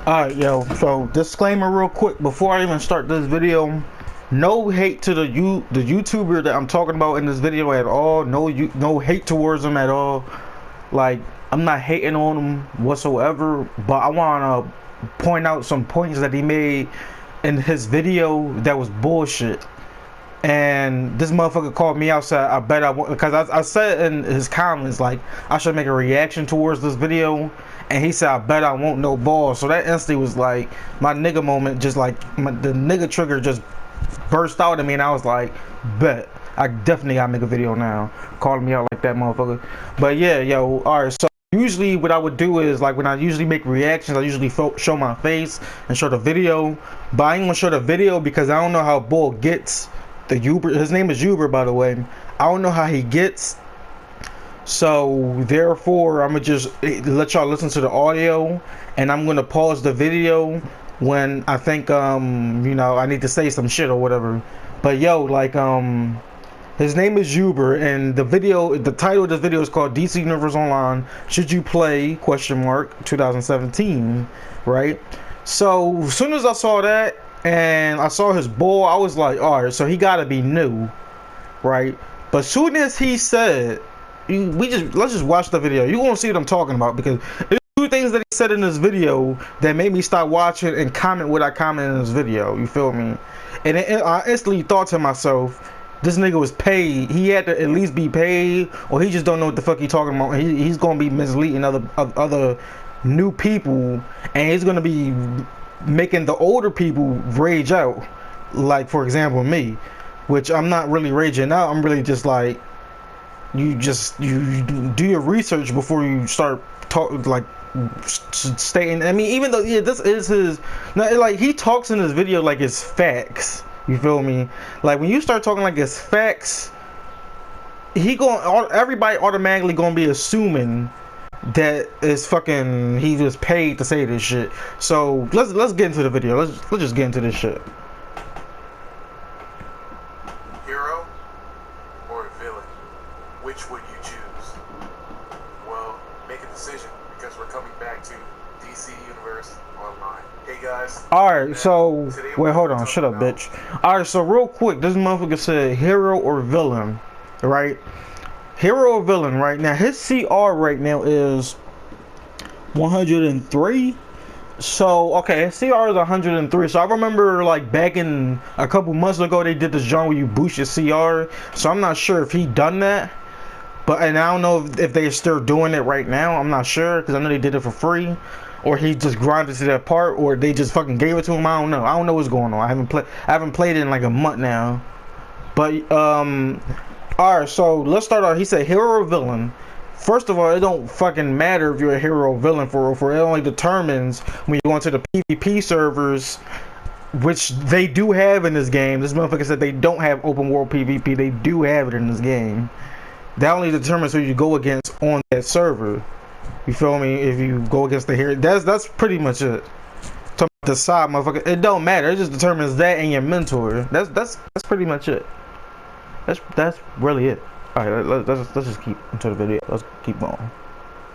Alright, yo, so disclaimer real quick before I even start this video. No hate to the YouTuber that I'm talking about in this video at all. No hate towards him at all. Like, I'm not hating on him whatsoever, but I want to point out some points that he made in his video that was bullshit. And this motherfucker called me out, said I bet I won't, because I said in his comments like I should make a reaction towards this video, and he said I bet I won't no balls. So that instantly was like my nigga moment, just like the nigga trigger just burst out at me, and I was like, bet I definitely gotta make a video now, calling me out like that motherfucker. But yeah, yo, alright, so usually what I would do is, like, when I usually make reactions, I usually show my face and show the video, but I ain't gonna show the video because I don't know how bull gets. The Yuber, his name is Yuber, by the way. I don't know how he gets, so therefore I'm gonna just let y'all listen to the audio, and I'm gonna pause the video when I think you know, I need to say some shit or whatever. But yo, like, his name is Yuber, and the title of this video is called DC Universe Online Should You Play ? 2017, right? So as soon as I saw that and I saw his bull, I was like, alright, so he gotta be new, right? But soon as he said, let's just watch the video. You won't see what I'm talking about, because there's two things that he said in this video that made me stop watching and comment what I commented in this video. You feel me? And I instantly thought to myself, this nigga was paid. He had to at least be paid, or he just don't know what the fuck he talking about. He's gonna be misleading other new people, and he's gonna be making the older people rage out, like for example me, which I'm not really raging out. I'm really just like, you do your research before you start stating. I mean, even though, yeah, this is his, like, he talks in this video like it's facts. You feel me? Like, when you start talking like it's facts, everybody automatically gonna be assuming that is fucking, he was paid to say this shit. So let's get into the video. Let's just get into this shit. Hero or villain? Which would you choose? Well, make a decision, because we're coming back to DC Universe Online. Hey guys. Alright, so wait, hold on, shut up, bitch. Alright, so real quick, this motherfucker said hero or villain, right? Hero or villain, right? Now his CR right now is 103. So okay, his CR is 103. So I remember, like, back in a couple months ago, they did this genre where you boost your CR. So I'm not sure if he done that, and I don't know if they're still doing it right now. I'm not sure, because I know they did it for free, or he just grinded to that part, or they just fucking gave it to him. I don't know what's going on. I haven't played it in like a month now. But alright, so let's start out. He said hero or villain. First of all, it don't fucking matter if you're a hero or villain for it only determines when you go into the PvP servers, which they do have in this game. This motherfucker said they don't have open world PvP. They do have it in this game. That only determines who you go against on that server. You feel me? If you go against the hero, that's pretty much it. To decide, motherfucker, it don't matter. It just determines that and your mentor. That's pretty much it. That's really it. All right, let's just keep into the video. Let's keep going.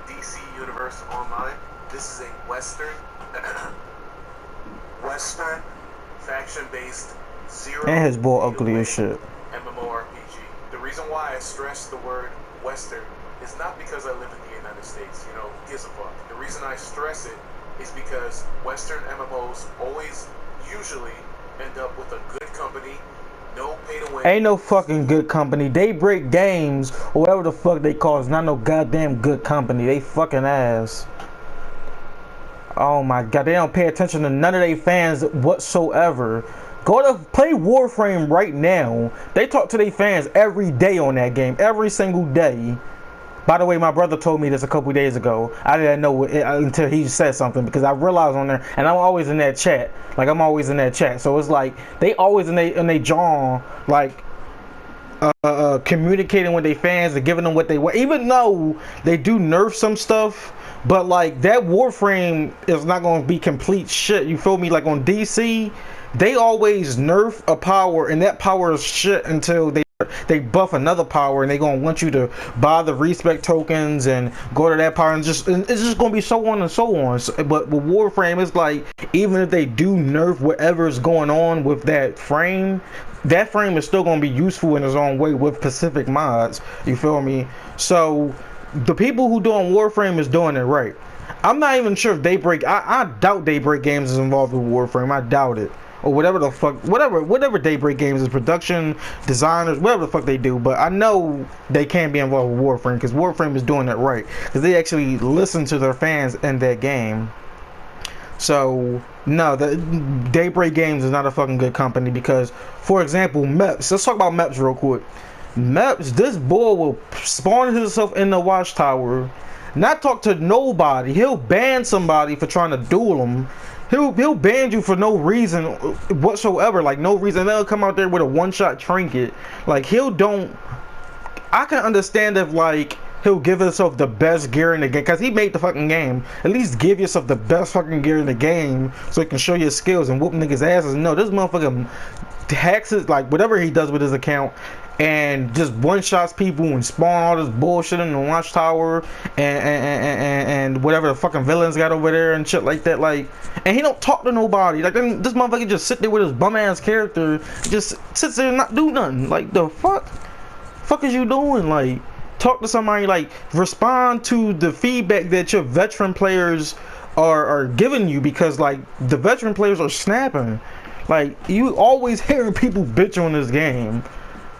DC Universe Online. This is a Western faction-based zero. And his boy ugly as shit. MMORPG. The reason why I stress the word Western is not because I live in the United States. You know, who gives a fuck? The reason I stress it is because Western MMOs usually end up with a good company. No pay to win. Ain't no fucking good company. They break games or whatever the fuck they call it. It's not no goddamn good company. They fucking ass. Oh my god, they don't pay attention to none of their fans whatsoever. Go to play Warframe right now. They talk to their fans every day on that game, every single day. By the way, my brother told me this a couple days ago. I didn't know it until he said something, because I realized on there, and I'm always in that chat. Like, I'm always in that chat. So it's like they always in they jaw, like communicating with their fans and giving them what they want. Even though they do nerf some stuff, but like that Warframe is not going to be complete shit. You feel me? Like on DC, they always nerf a power, and that power is shit until they they buff another power and they gonna want you to buy the respect tokens and go to that power, and it's just gonna be so on and so on. But with Warframe, it's like even if they do nerf whatever's going on with that frame is still gonna be useful in its own way with specific mods. You feel me? So the people who doing Warframe is doing it right. I'm not even sure if Daybreak. I doubt Daybreak Games is involved with Warframe. I doubt it. Or whatever the fuck, whatever Daybreak Games is, production, designers, whatever the fuck they do. But I know they can't be involved with Warframe because Warframe is doing it right. Because they actually listen to their fans in that game. So, no, the Daybreak Games is not a fucking good company because, for example, Meps. Let's talk about Meps real quick. Meps, this boy will spawn himself in the watchtower, not talk to nobody. He'll ban somebody for trying to duel him. He'll ban you for no reason whatsoever, like no reason. They'll come out there with a one-shot trinket. Like I can understand if like he'll give himself the best gear in the game, because he made the fucking game. At least give yourself the best fucking gear in the game so you can show your skills and whoop niggas' asses. No, this motherfucker hacks it, like whatever he does with his account, and just one-shots people and spawn all this bullshit in the watchtower and whatever the fucking villains got over there and shit like that. Like, and he don't talk to nobody. Like, this motherfucker just sit there with his bum-ass character, just sits there and not do nothing. Like, the fuck is you doing? Like, talk to somebody. Like, respond to the feedback that your veteran players are giving you, because like the veteran players are snapping. Like, you always hearing people bitch on this game.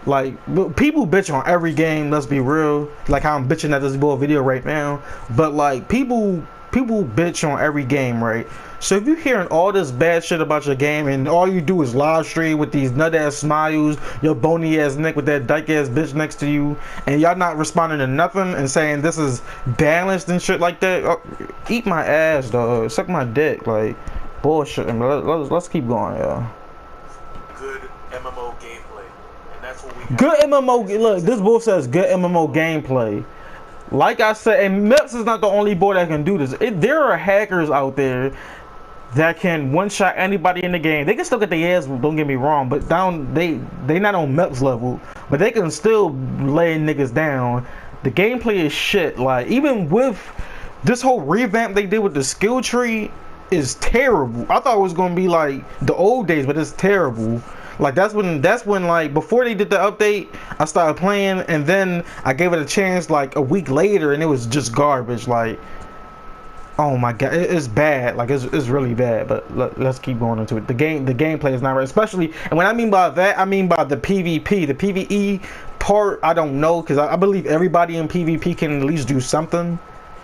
Like, people bitch on every game, let's be real. Like how I'm bitching at this bull video right now. But like, people bitch on every game, right? So if you're hearing all this bad shit about your game and all you do is live stream with these nut ass smiles, your bony ass neck with that dyke ass bitch next to you, and y'all not responding to nothing and saying this is balanced and shit like that, eat my ass, dog. Suck my dick. Like, bullshit. Let's keep going, y'all. Good MMO gameplay, and that's what we have. Good MMO. Look, this bull says good MMO gameplay. Like I said, and Meps is not the only boy that can do this. There are hackers out there that can one-shot anybody in the game. They can still get their ass, don't get me wrong, but they not on Meps level, but they can still lay niggas down. The gameplay is shit. Like, even with this whole revamp they did with the skill tree is terrible. I thought it was gonna be like the old days, but it's terrible. Like, that's when like before they did the update, I started playing, and then I gave it a chance like a week later, and it was just garbage. Like, oh my god, it's bad. Like, it's really bad. But let's keep going into it. The gameplay is not right, especially, and when I mean by that, I mean by the PvP. The PvE part, I don't know, because I believe everybody in PvP can at least do something.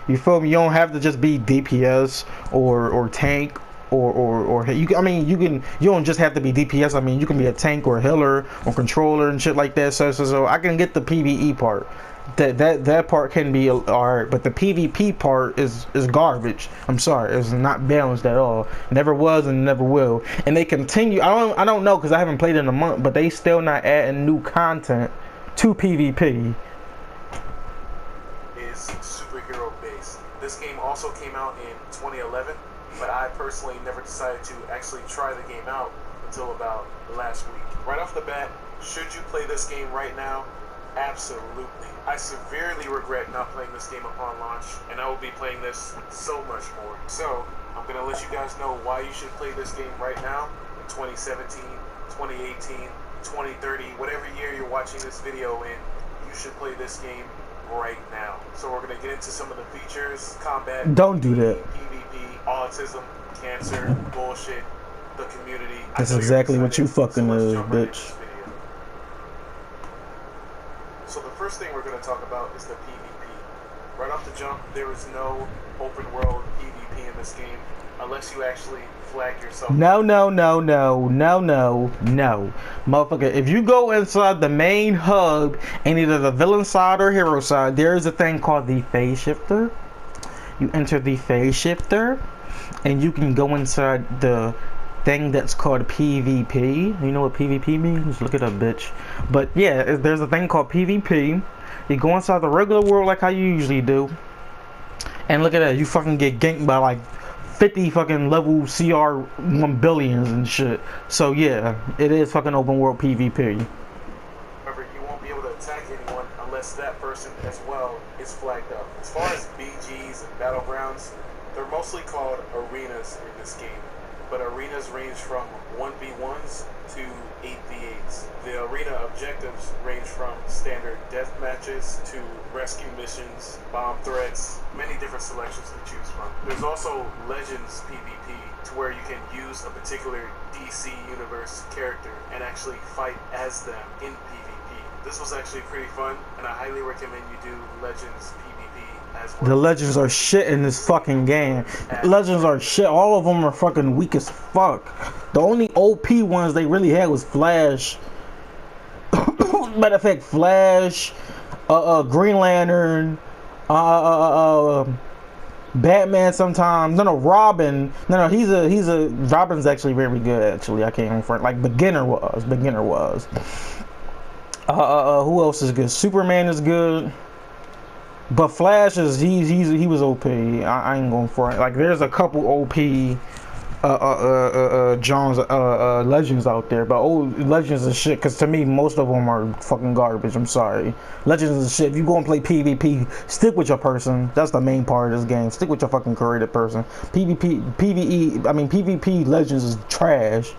You feel me? You don't have to just be DPS or tank or you don't just have to be DPS. I mean, you can be a tank or a healer or controller and shit like that. So I can get the PvE part. That part can be alright, but the PvP part is garbage. I'm sorry, it's not balanced at all. Never was and never will. And they continue. I don't know, because I haven't played in a month, but they still not adding new content to PvP. Is superhero based. This game also came out in 2011, but I personally never decided to actually try the game out until about last week. Right off the bat, should you play this game right now? Absolutely. I severely regret not playing this game upon launch, and I will be playing this so much more. So, I'm going to let you guys know why you should play this game right now in 2017, 2018, 2030, whatever year you're watching this video in, you should play this game right now. So we're going to get into some of the features, combat, don't do that. PvP, autism, cancer, bullshit, the community. That's exactly what you fucking is, bitch. So the first thing we're going to talk about is the PvP. Right off the jump, there is no open world PvP in this game unless you actually flag yourself. No. Motherfucker, if you go inside the main hub in either the villain side or hero side, there is a thing called the phase shifter. You enter the phase shifter and you can go inside the thing that's called PvP. You know what PvP means? Look it up, bitch. But yeah, there's a thing called PvP. You go inside the regular world like how you usually do, and look at that, you fucking get ganked by like 50 fucking level CR 1 billions and shit. So yeah, it is fucking open world PvP. However, you won't flagged up. As far as BGs and battlegrounds, they're mostly called arenas in this game, but arenas range from 1v1s to 8v8s. The arena objectives range from standard death matches to rescue missions, bomb threats, many different selections to choose from. There's also Legends PvP, to where you can use a particular DC Universe character and actually fight as them in PvP. This was actually pretty fun, and I highly recommend you do Legends PvP as well. The Legends are shit in this fucking game. Legends are shit. All of them are fucking weak as fuck. The only OP ones they really had was Flash. Matter of fact, Flash, Green Lantern, Batman sometimes. No, Robin. No, he's a Robin's actually very good. Actually, I can't even front. Like beginner was. Who else is good? Superman is good. But Flash is he was OP. I ain't going for it. Like there's a couple OP Jones Legends out there, but Legends is shit. Cause to me most of them are fucking garbage. I'm sorry. Legends is shit. If you go and play PvP, stick with your person. That's the main part of this game. Stick with your fucking creative person. PvP Legends is trash.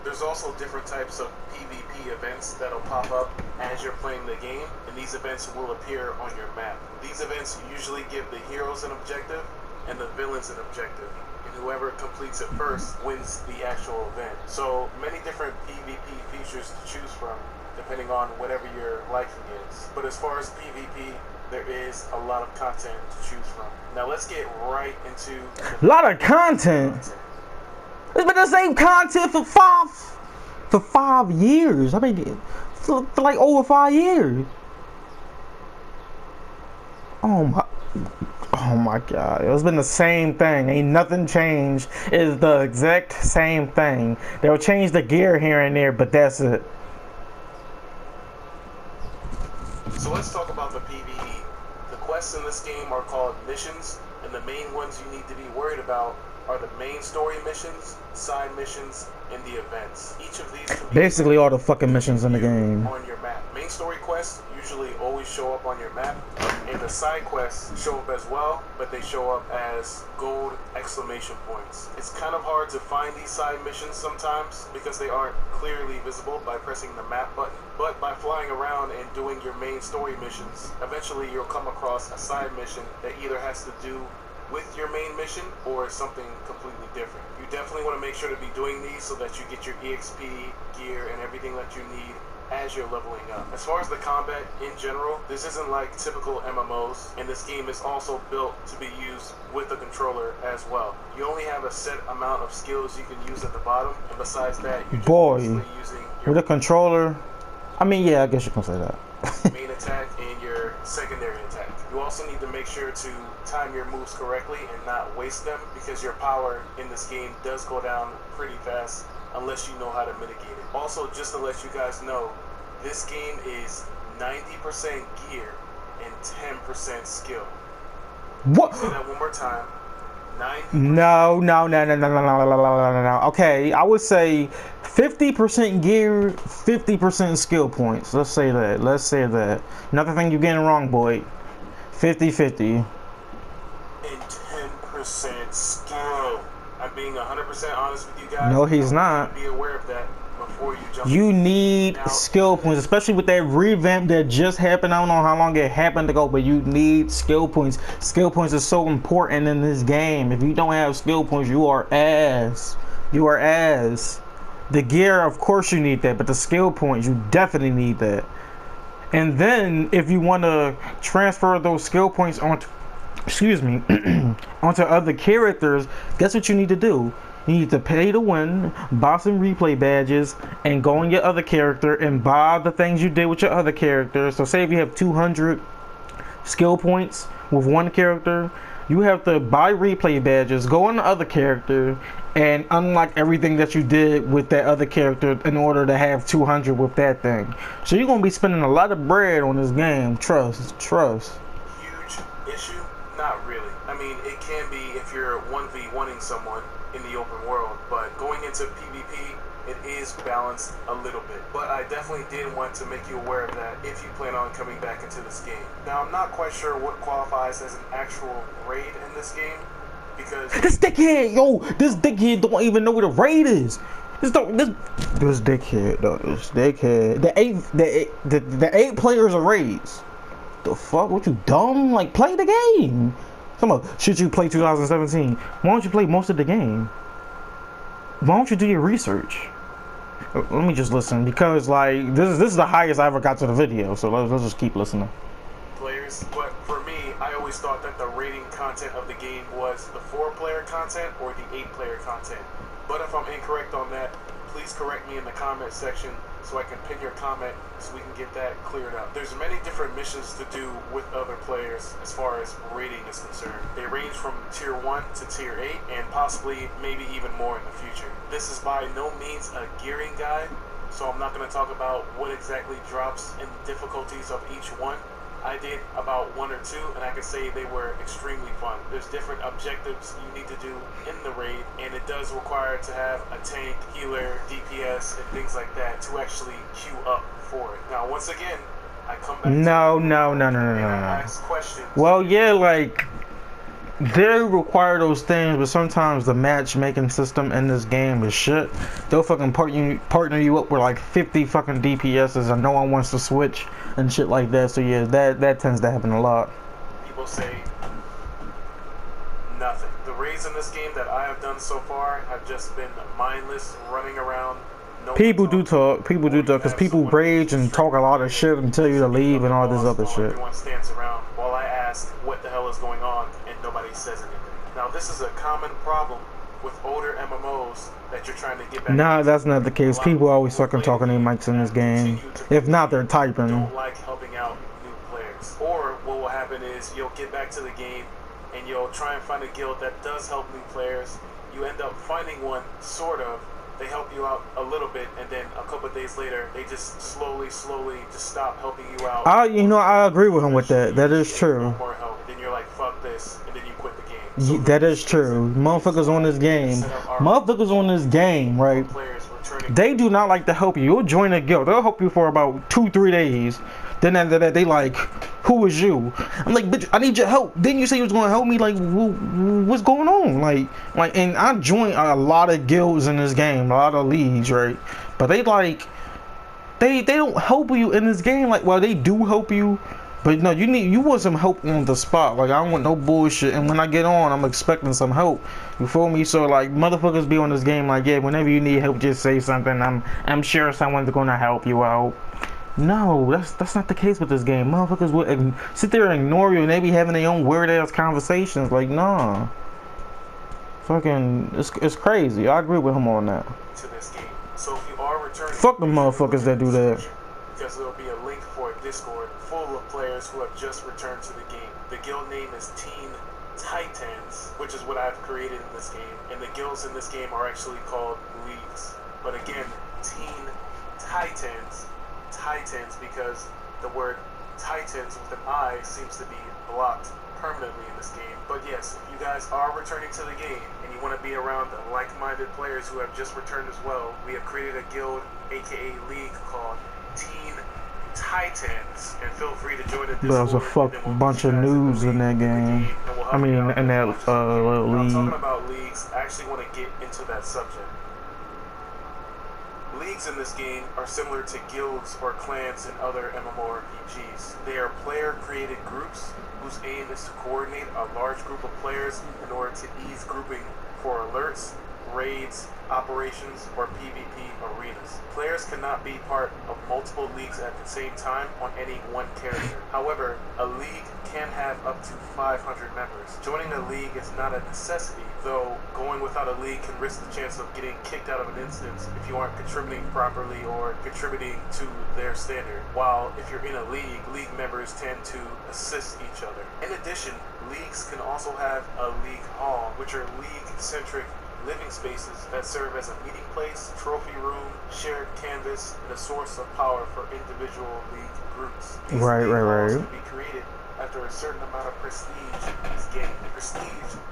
There's also different types of PvP events that'll pop up as you're playing the game, and these events will appear on your map. These events usually give the heroes an objective and the villains an objective, and whoever completes it first wins the actual event. So many different PvP features to choose from depending on whatever your liking is. But as far as PvP, there is a lot of content to choose from. Now let's get right into a lot of content. It's been the same content for five years. I mean, for like over 5 years. Oh my god. It's been the same thing. Ain't nothing changed. It's the exact same thing. They'll change the gear here and there, but that's it. So let's talk about the PvE. The quests in this game are called missions, and the main ones you need to be worried about are the main story missions, side missions, and the events. Each of these can be basically all the fucking missions in the game on your map. Main story quests usually always show up on your map, and the side quests show up as well, but they show up as gold exclamation points. It's kind of hard to find these side missions sometimes because they aren't clearly visible by pressing the map button, but by flying around and doing your main story missions, eventually you'll come across a side mission that either has to do with your main mission or something completely different. You definitely want to make sure to be doing these so that you get your EXP, gear, and everything that you need as you're leveling up. As far as the combat in general, this isn't like typical MMOs, and this game is also built to be used with a controller as well. You only have a set amount of skills you can use at the bottom, and besides that, you're just using your with a controller. I mean, yeah, I guess you can say that. main attack and your secondary attack. You also need to make sure to time your moves correctly and not waste them, because your power in this game does go down pretty fast unless you know how to mitigate it. Also, just to let you guys know, this game is 90% gear and 10% skill. What? Say that one more time. No. Okay, I would say 50% gear, 50% skill points. Let's say that. Another thing you're getting wrong, boy. 50-50. And 10% skill. I'm being 100% honest with you guys. No, he's not. Be aware of that before you jump. You need skill points, especially with that revamp that just happened. I don't know how long it happened ago, but you need skill points. Skill points are so important in this game. If you don't have skill points, you are ass. You are ass. The gear, of course you need that, but the skill points, you definitely need that. And then if you want to transfer those skill points onto onto other characters, guess what you need to do? You need to pay to win, buy some replay badges, and go on your other character and buy the things you did with your other character. So say if you have 200 skill points with one character, you have to buy replay badges, go on the other character, and unlock everything that you did with that other character in order to have 200 with that thing. So you're going to be spending a lot of bread on this game. Trust. Huge issue? Not really. I mean, it can be if if you're 1v1ing someone in the open world, but going into PvP, it is balanced a little bit. But I definitely did want to make you aware of that if you plan on coming back into this game. Now, I'm not quite sure what qualifies as an actual raid in this game, because this dickhead don't even know what a raid is. This dickhead, though. This dickhead. The eight players are raids. The fuck? What, you dumb? Like, play the game. Come on, should you play 2017? Why don't you play most of the game? Why don't you do your research? Let me just listen, because like this is the highest I ever got to the video. So let's just keep listening. Players, but for me, I always thought that the rating content of the game was the 4-player content or the 8-player content. But if I'm incorrect on that, please correct me in the comment section so I can pin your comment so we can get that cleared up. There's many different missions to do with other players as far as rating is concerned. They range from tier 1 to tier 8 and possibly maybe even more in the future. This is by no means a gearing guide, so I'm not going to talk about what exactly drops in the difficulties of each one. I did about 1 or 2, and I can say they were extremely fun. There's different objectives you need to do in the raid, and it does require to have a tank, healer, DPS, and things like that to actually queue up for it. Now, once again, I come back No. ask questions. Well, yeah, like they require those things, but sometimes the matchmaking system in this game is shit. They'll fucking partner you up with like 50 fucking DPSs, and no one wants to switch and shit like that. So yeah, that tends to happen a lot. People say nothing. The raids in this game that I have done so far have just been mindless, running around. People do talk, because people rage and talk a lot of shit and tell you to leave and all this other shit. Everyone stands around while I ask what the hell is going on, and nobody says anything. Now, this is a common problem with older MMOs that you're trying to get back. Nah, that's not the case. People always fucking talking their mics in this game. If not, they're typing. Don't like helping out new players. Or what will happen is you'll get back to the game and you'll try and find a guild that does help new players. You end up finding one, sort of. They help you out a little bit, and then a couple of days later, they just slowly just stop helping you out. I agree with him with that. That is true. More help. And then you're like, fuck this, and then you quit the game. So that is true. Motherfuckers on this game, right? They do not like to help you. You'll join a guild. They'll help you for about 2-3 days. Then after that, they like, who is you? I'm like, bitch, I need your help. Then you say you was gonna help me. Like, what's going on? Like, and I joined a lot of guilds in this game, a lot of leagues, right? But they don't help you in this game. Like, well, they do help you, but no, you want some help on the spot. Like, I don't want no bullshit. And when I get on, I'm expecting some help. You feel me? So like, motherfuckers be on this game like, yeah, whenever you need help, just say something. I'm sure someone's gonna help you out. No, that's not the case with this game. Motherfuckers will sit there and ignore you, and they be having their own weird ass conversations. Like, nah, fucking, it's crazy. I agree with him on that. To this game. So if you are returning, fuck the motherfuckers that do that. Because there will be a link for a Discord full of players who have just returned to the game. The guild name is Teen Titans, which is what I've created in this game, and the guilds in this game are actually called leagues. But again, Teen Titans because the word Titans with an I seems to be blocked permanently in this game. But yes, if you guys are returning to the game and you want to be around like-minded players who have just returned as well, we have created a guild, aka league, called Teen Titans, and feel free to join the Discord. There's a bunch of news in that game. I mean, in that little league. Talking about leagues, I actually want to get into that subject. Leagues in this game are similar to guilds or clans in other MMORPGs. They are player-created groups whose aim is to coordinate a large group of players in order to ease grouping for alerts, raids, operations, or PvP arenas. Players cannot be part of multiple leagues at the same time on any one character. However, a league can have up to 500 members. Joining a league is not a necessity, though going without a league can risk the chance of getting kicked out of an instance if you aren't contributing properly or contributing to their standard. While if you're in a league members tend to assist each other. In addition, leagues can also have a league hall, which are league-centric living spaces that serve as a meeting place, trophy room, shared canvas, and a source of power for individual league groups. These league halls can be created after a certain amount of prestige is gained. Prestige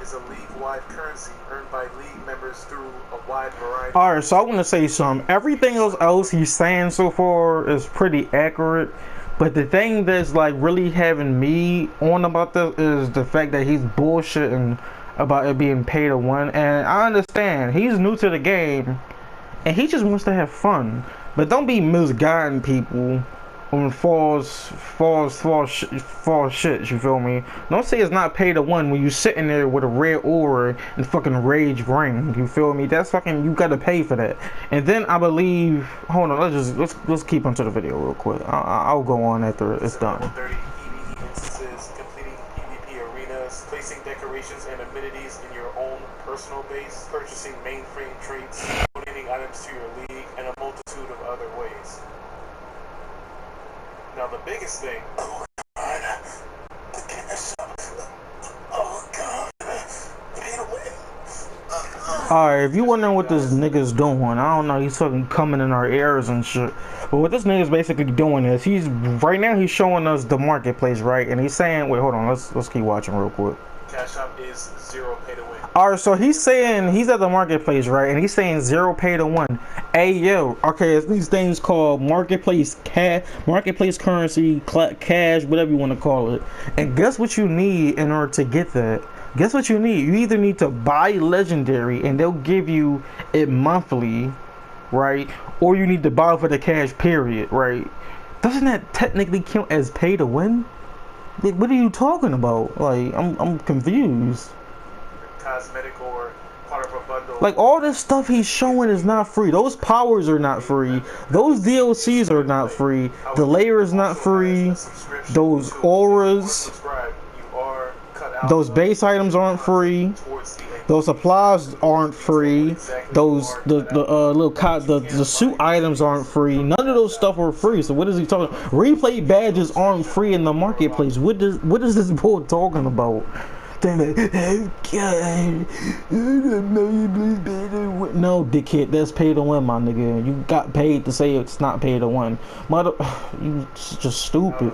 is a league-wide currency earned by league members through a wide variety. Alright, so I want to say something. Everything else he's saying so far is pretty accurate. But the thing that's like really having me on about this is the fact that he's bullshitting about it being pay to win. And I understand he's new to the game and he just wants to have fun. But don't be misguiding people on false shit, you feel me? Don't say it's not pay to win when you sitting there with a red aura and fucking rage ring, you feel me? That's fucking, you gotta pay for that. And then I believe, hold on, let's keep onto the video real quick. I'll go on after it's done. 30 PvE instances, completing PvP arenas, placing decorations and amenities in your own personal base, purchasing mainframe traits, donating items to your league, and a multitude of other ways. Now the biggest thing. Oh God, the cash up. Oh God, pay to win. Alright, if you wondering what this nigga's doing, I don't know, he's fucking coming in our ears and shit. But what this nigga's basically doing is right now he's showing us the marketplace, right? And he's saying, wait, hold on, let's keep watching real quick. Cash up is 0 pay to win. Alright, so he's saying he's at the marketplace, right? And he's saying 0 pay to win. Hey yo, okay, it's these things called marketplace currency, cash, whatever you want to call it. And guess what you need in order to get that? Guess what you need? You either need to buy legendary and they'll give you it monthly, right? Or you need to buy for the cash, period, right? Doesn't that technically count as pay to win? Like, what are you talking about? Like, I'm confused. Cosmetic or part of a bundle. Like, all this stuff he's showing is not free. Those powers are not free. Those DLCs are not free. The layer is not free. Those auras, those base items aren't free. Those supplies aren't free. Those the suit items aren't free. None of those stuff are free. So what is he talking? Replay badges aren't free in the marketplace. What is this boy talking about? No, dickhead, that's pay to win, my nigga. You got paid to say it's not pay to win. Mother, you just stupid.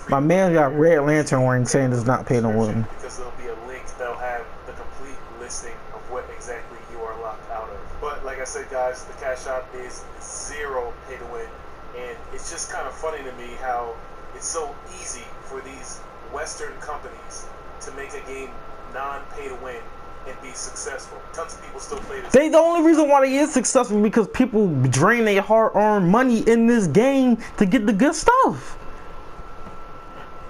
My man got red lantern ring saying it's not pay to win. Because there'll be a link that'll have the complete listing of what exactly you are locked out of. But like I said, guys, the cash out is 0 pay to win, and it's just kind of funny to me how it's so easy for these Western companies to make a game non-pay to win and be successful. Tons of people still play this. The only reason why they is successful because people drain their hard-earned money in this game to get the good stuff.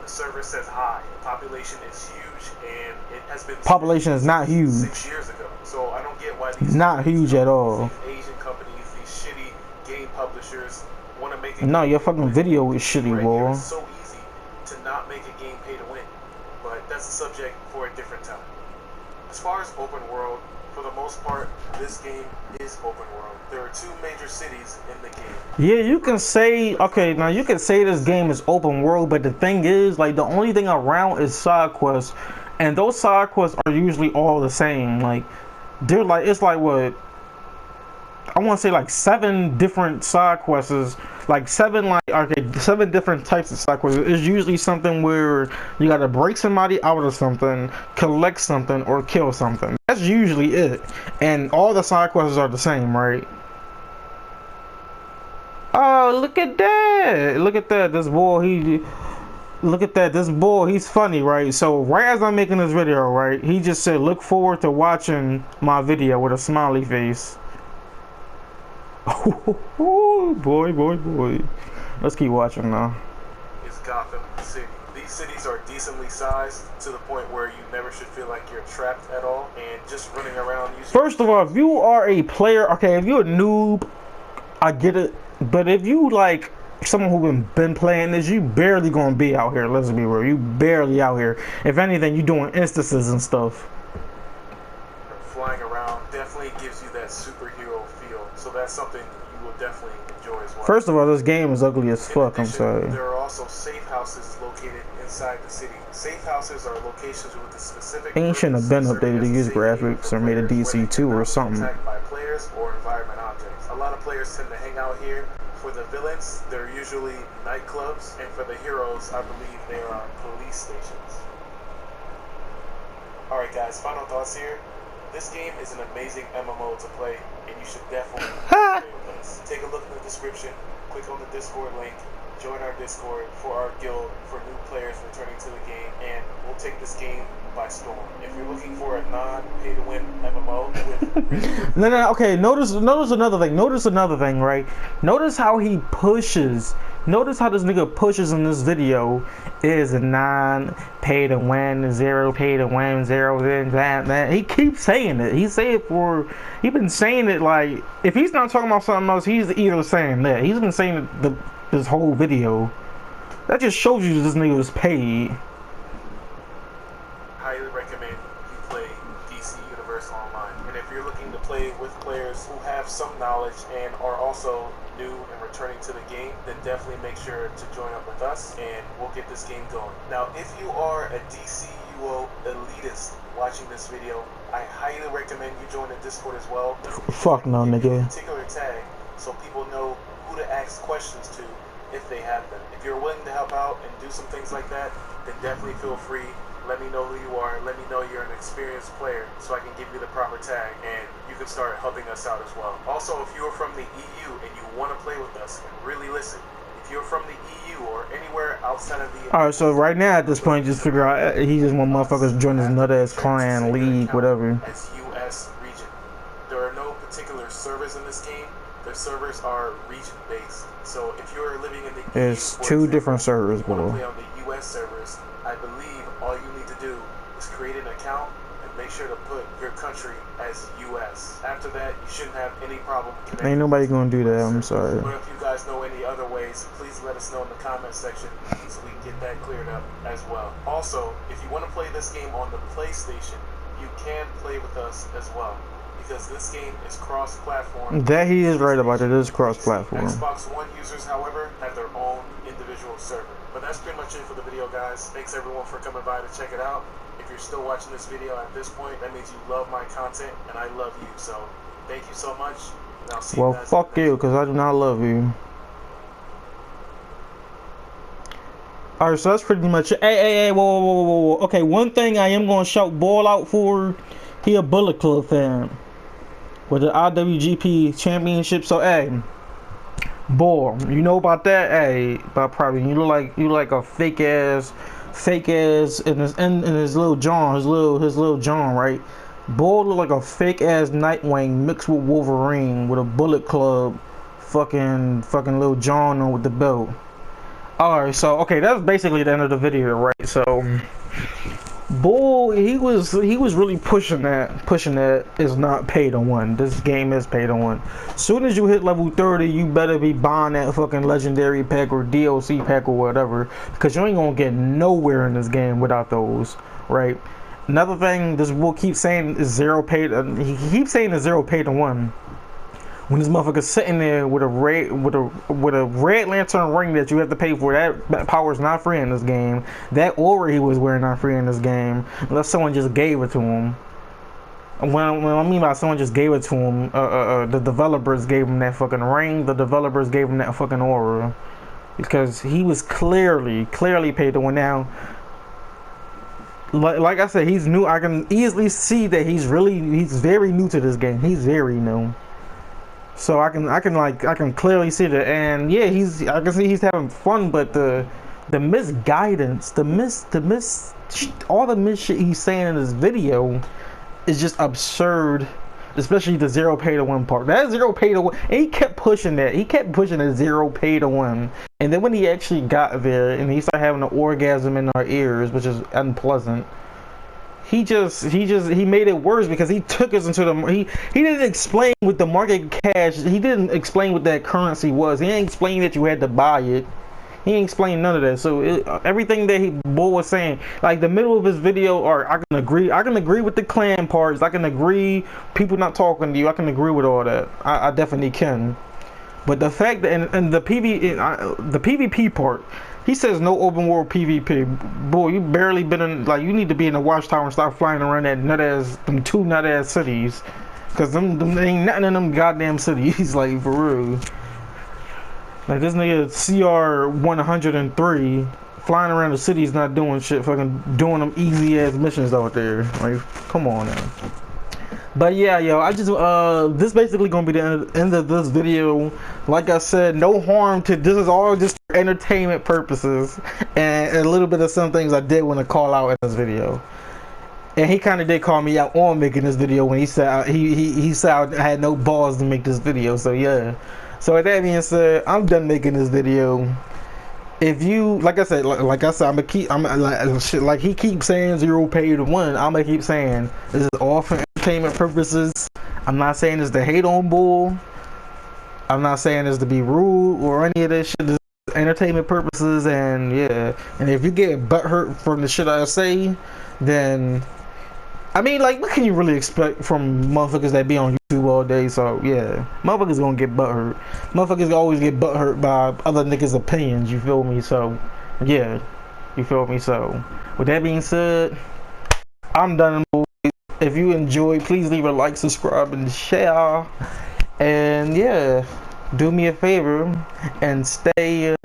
The server says hi. The population is huge, and it has been. Population is not huge. 6 years ago, so I don't get why these. Not huge at all. These Asian companies, these shitty game publishers, want to make. No, your fucking video is shitty, boy. It's so easy to not make a game pay to win. But that's a subject for a different time. As far as open world, for the most part, this game is open world. There are 2 major cities in the game. Yeah, you can say, okay, now you can say this game is open world, but the thing is, like, the only thing around is side quests, and those side quests are usually all the same. Like, they're like, it's like what? I want to say like 7 different side quests, like 7 different types of side quests. It's usually something where you gotta break somebody out of something, collect something, or kill something. That's usually it. And all the side quests are the same, right? Oh, look at that! Look at that! This boy, this boy, he's funny, right? So right as I'm making this video, right, he just said, "Look forward to watching my video," with a smiley face. Oh, boy. Let's keep watching now. Is Gotham City. These cities are decently sized to the point where you never should feel like you're trapped at all and just running around using. First of all, if you are a player, okay, if you're a noob, I get it. But if you like someone who's been playing this, you barely gonna be out here. Let's be real. You barely out here. If anything, you doing instances and stuff. Flying around definitely gives you that superhero feel, so that's something you will definitely enjoy as well. First of all, this game is ugly as fuck. I'm sorry. There are also safe houses located inside the city. Safe houses are locations with a specific. They shouldn't have been updated to use graphics or made a DC2 or something. players or environment objects. A lot of players tend to hang out here. For the villains, they're usually nightclubs, and for the heroes, I believe they are police stations. Alright guys, final thoughts here. This game is an amazing MMO to play, and you should definitely play with us. Take a look in the description, click on the Discord link, join our Discord for our guild for new players returning to the game, and we'll take this game by storm. If you're looking for a non-pay-to-win MMO with no, okay, notice another thing, right? Notice how he pushes. Notice how this nigga pushes in this video is a non-pay-to-win, zero pay-to-win, zero this, that. He keeps saying it. He been saying it like, if he's not talking about something else, he's either saying that. He's been saying it this whole video. That just shows you this nigga was paid. Highly recommend you play DC Universe Online. And if you're looking to play with players who have some knowledge and are also new and returning to the game, then definitely make sure to join up with us and we'll get this game going. Now, if you are a dcuo elitist watching this video, I highly recommend you join the Discord as well. Fuck no, nigga. Particular tag so people know who to ask questions to if they have them. If you're willing to help out and do some things like that, then definitely feel free. Let me know who you are. Let me know you're an experienced player so I can give you the proper tag and you can start helping us out as well. Also, if you are from the EU and you want to play with us and really listen, if you're from the EU or anywhere outside of the... Alright, so right now at this point, just figure out he just want motherfuckers to join his nut-ass clan, league, whatever. As US region. There are no particular servers in this game. The servers are region-based. So if you're living in the EU, There's two different servers, bro. bro. On the US servers, I believe all you need to do is create an account and make sure to put your country as US. After that, you shouldn't have any problem connecting. Ain't nobody gonna do that, I'm sorry. But if you guys know any other ways, please let us know in the comment section so we can get that cleared up as well. Also, if you want to play this game on the PlayStation, you can play with us as well. Because this game is cross-platform. That he is right about it. It is cross-platform. Xbox One users, however, have their own individual server. But that's pretty much it for the video, guys. Thanks everyone for coming by to check it out. If you're still watching this video at this point, that means you love my content and I love you. So thank you so much. And I'll see you guys. Well, fuck you, because I do not love you. Alright, so that's pretty much it. Hey, whoa. Okay, one thing I am going to shout Ball out for, he a Bullet Club fan. With the IWGP Championship, so hey, Ball, you know about that? Hey, but probably you look like a fake ass in his little John, his little John, right? Ball look like a fake ass Nightwing mixed with Wolverine with a Bullet Club, fucking little John on with the belt. All right, so okay, that's basically the end of the video, right? So. Bull, he was really pushing that is not pay to win. This game is pay to win. Soon as you hit level 30, you better be buying that fucking legendary pack or DLC pack or whatever, because you ain't gonna get nowhere in this game without those, right? Another thing this bull keeps saying is zero pay. He keeps saying it's zero pay to win. When this motherfucker's sitting there with a red lantern ring that you have to pay for, that power is not free in this game. That aura he was wearing not free in this game, unless someone just gave it to him. When I mean by someone just gave it to him, the developers gave him that fucking ring. The developers gave him that fucking aura, because he was clearly paid to win. Now, like I said, he's new. I can easily see that he's very new to this game. He's very new. So I can clearly see that, and yeah, I can see he's having fun, but the misguidance, all the mis shit he's saying in this video is just absurd, especially the zero pay to win part. That zero pay to win, and he kept pushing that. He kept pushing the zero pay to win, and then when he actually got there and he started having an orgasm in our ears, which is unpleasant. He made it worse because he took us into he didn't explain what the market cash, he didn't explain what that currency was. He didn't explain that you had to buy it. He didn't explain none of that. So everything that Bull was saying, like the middle of his video, or I can agree with the clan parts. I can agree people not talking to you. I can agree with all that. I definitely can. But the fact that and the PvP part. He says no open world PvP. Boy, you barely been in, like, you need to be in the watchtower and start flying around that them two nut ass cities. Cause them ain't nothing in them goddamn cities, like for real. Like this nigga CR 103 flying around the cities not doing shit, fucking doing them easy ass missions out there. Like, come on now. But yeah, yo, I just this basically gonna be the end of this video. Like I said, no harm to this, is all just for entertainment purposes, and a little bit of some things I did want to call out in this video. And he kind of did call me out on making this video when he said he said I had no balls to make this video. So yeah. So with that being said, I'm done making this video. If you, like I said, I'm gonna keep, like he keeps saying 0 pay to 1. I'm gonna keep saying this is all for entertainment purposes. I'm not saying this to hate on bull. I'm not saying this to be rude or any of this shit. This is entertainment purposes, and yeah. And if you get butthurt from the shit I say, then I mean, like, what can you really expect from motherfuckers that be on YouTube all day? So yeah, motherfuckers gonna get butthurt. Motherfuckers always get butthurt by other niggas' opinions. You feel me? So yeah, you feel me? So with that being said, I'm done. If you enjoyed, please leave a like, subscribe, and share. And yeah, do me a favor and stay